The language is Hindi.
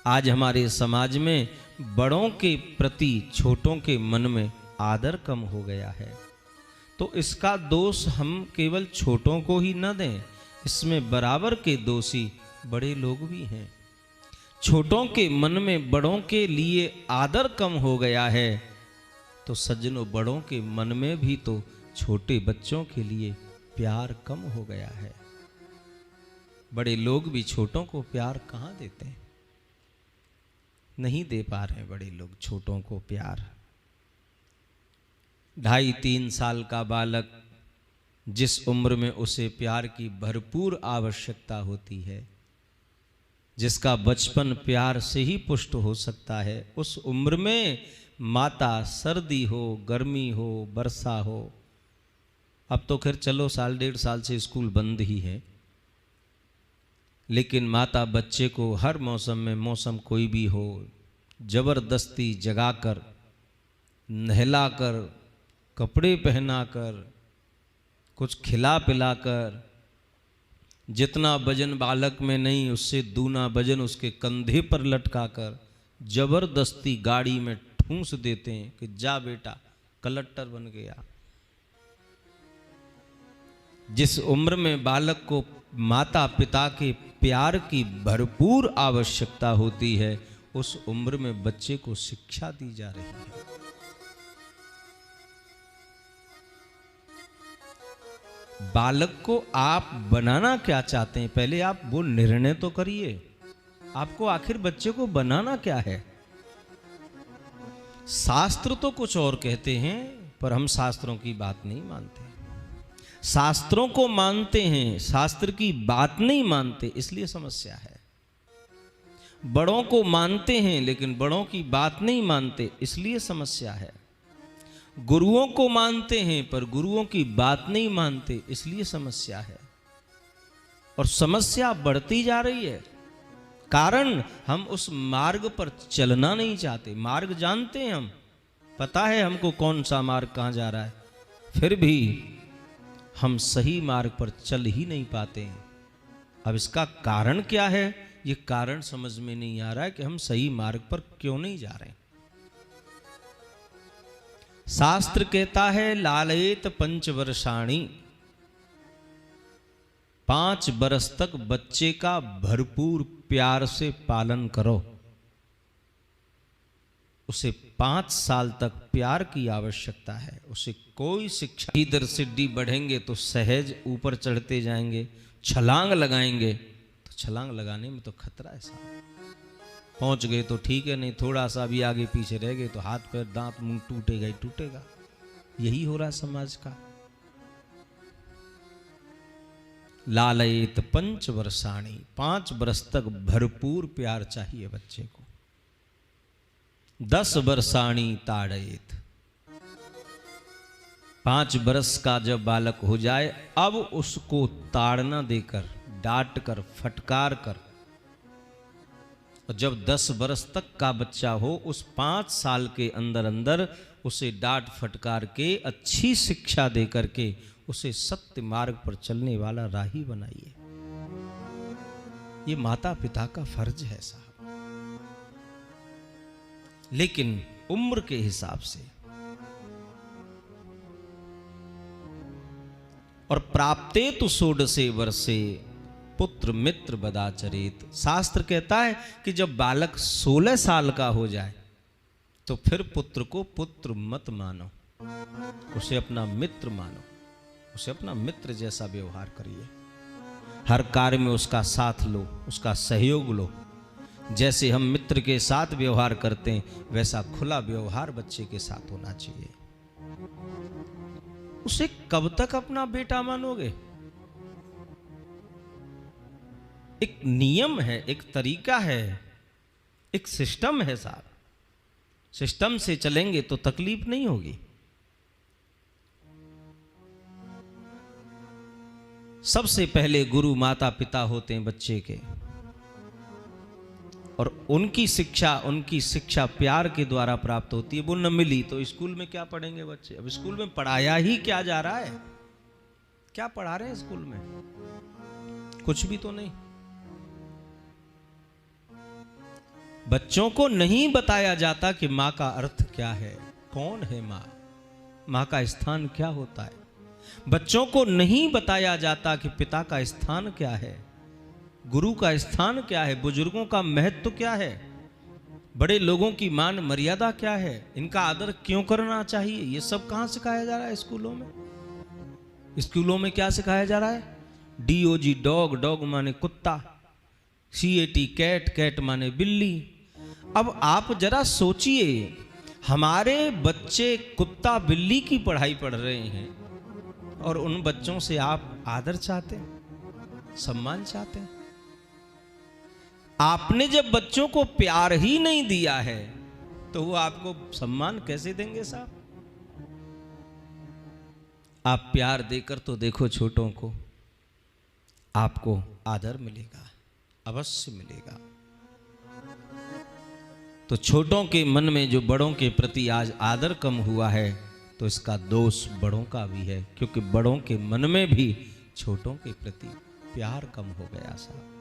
आज हमारे समाज में बड़ों के प्रति छोटों के मन में आदर कम हो गया है। तो इसका दोष हम केवल छोटों को ही न दें, इसमें बराबर के दोषी बड़े लोग भी हैं। छोटों के मन में बड़ों के लिए आदर कम हो गया है, तो सज्जनों बड़ों के मन में भी तो छोटे बच्चों के लिए प्यार कम हो गया है। बड़े लोग भी छोटों को प्यार कहाँ देते हैं? नहीं दे पा रहे बड़े लोग छोटों को प्यार। 2.5-3 साल का बालक, जिस उम्र में उसे प्यार की भरपूर आवश्यकता होती है, जिसका बचपन प्यार से ही पुष्ट हो सकता है, उस उम्र में माता सर्दी हो, गर्मी हो, वर्षा हो, अब तो खैर चलो 1.5 साल से स्कूल बंद ही है, लेकिन माता बच्चे को हर मौसम में, मौसम कोई भी हो, जबरदस्ती जगाकर, नहलाकर, कपड़े पहनाकर, कुछ खिला पिलाकर, जितना वजन बालक में नहीं उससे दूना वजन उसके कंधे पर लटकाकर जबरदस्ती गाड़ी में ठूंस देते हैं कि जा बेटा कलेक्टर बन गया। जिस उम्र में बालक को माता पिता के प्यार की भरपूर आवश्यकता होती है, उस उम्र में बच्चे को शिक्षा दी जा रही है। बालक को आप बनाना क्या चाहते हैं, पहले आप वो निर्णय तो करिए। आपको आखिर बच्चे को बनाना क्या है? शास्त्र तो कुछ और कहते हैं, पर हम शास्त्रों की बात नहीं मानते। शास्त्रों को मानते हैं, शास्त्र की बात नहीं मानते, इसलिए समस्या है। बड़ों को मानते हैं लेकिन बड़ों की बात नहीं मानते, इसलिए समस्या है। गुरुओं को मानते हैं पर गुरुओं की बात नहीं मानते, इसलिए समस्या है। और समस्या बढ़ती जा रही है, कारण हम उस मार्ग पर चलना नहीं चाहते। मार्ग जानते हैं हम, पता है हमको कौन सा मार्ग कहाँ जा रहा है, फिर भी हम सही मार्ग पर चल ही नहीं पाते हैं। अब इसका कारण क्या है, ये कारण समझ में नहीं आ रहा है कि हम सही मार्ग पर क्यों नहीं जा रहे हैं। शास्त्र कहता है लालयेत 5 वर्षाणि, 5 बरस तक बच्चे का भरपूर प्यार से पालन करो। उसे 5 साल तक प्यार की आवश्यकता है। उसे कोई शिक्षा, इधर सीढ़ी बढ़ेंगे तो सहज ऊपर चढ़ते जाएंगे, छलांग लगाएंगे तो छलांग लगाने में तो खतरा है साहब। पहुंच गए तो ठीक है, नहीं थोड़ा सा भी आगे पीछे रह गए तो हाथ पैर दांत मुंह टूटेगा ही टूटेगा। यही हो रहा है समाज का। लालयेत 5 वर्षाणि, 5 बरस तक भरपूर प्यार चाहिए बच्चे को। 10 वर्षाणि ताड़येत, 5 बरस का जब बालक हो जाए, अब उसको ताड़ना देकर, डांट कर, फटकार कर, और जब 10 बरस तक का बच्चा हो, उस 5 साल के अंदर अंदर उसे डांट फटकार के, अच्छी शिक्षा दे करके उसे सत्य मार्ग पर चलने वाला राही बनाइए। ये माता पिता का फर्ज है साहब। लेकिन उम्र के हिसाब से और प्राप्ते तो 16 वर्षे पुत्र मित्र बदाचरित। शास्त्र कहता है कि जब बालक 16 साल का हो जाए तो फिर पुत्र को पुत्र मत मानो, उसे अपना मित्र मानो, उसे अपना मित्र जैसा व्यवहार करिए। हर कार्य में उसका साथ लो, उसका सहयोग लो। जैसे हम मित्र के साथ व्यवहार करते हैं, वैसा खुला व्यवहार बच्चे के साथ होना चाहिए। उसे कब तक अपना बेटा मानोगे? एक नियम है, एक तरीका है, एक सिस्टम है साहब। सिस्टम से चलेंगे तो तकलीफ नहीं होगी। सबसे पहले गुरु माता पिता होते हैं बच्चे के, और उनकी शिक्षा प्यार के द्वारा प्राप्त होती है। वो न मिली तो स्कूल में क्या पढ़ेंगे बच्चे? अब स्कूल में पढ़ाया ही क्या जा रहा है? क्या पढ़ा रहे हैं स्कूल में? कुछ भी तो नहीं। बच्चों को नहीं बताया जाता कि माँ का अर्थ क्या है, कौन है माँ, माँ का स्थान क्या होता है। बच्चों को नहीं बताया जाता कि पिता का स्थान क्या है, गुरु का स्थान क्या है, बुजुर्गों का महत्व क्या है, बड़े लोगों की मान मर्यादा क्या है, इनका आदर क्यों करना चाहिए। ये सब कहाँ सिखाया जा रहा है स्कूलों में। स्कूलों में क्या सिखाया जा रहा है, DOG डॉग, डॉग माने कुत्ता, CAT कैट, कैट माने बिल्ली। अब आप जरा सोचिए, हमारे बच्चे कुत्ता बिल्ली की पढ़ाई पढ़ रहे हैं और उन बच्चों से आप आदर चाहते हैं, सम्मान चाहते हैं। आपने जब बच्चों को प्यार ही नहीं दिया है तो वो आपको सम्मान कैसे देंगे साहब। आप प्यार देकर तो देखो छोटों को, आपको आदर मिलेगा, अवश्य मिलेगा। तो छोटों के मन में जो बड़ों के प्रति आज आदर कम हुआ है, तो इसका दोष बड़ों का भी है, क्योंकि बड़ों के मन में भी छोटों के प्रति प्यार कम हो गया साहब।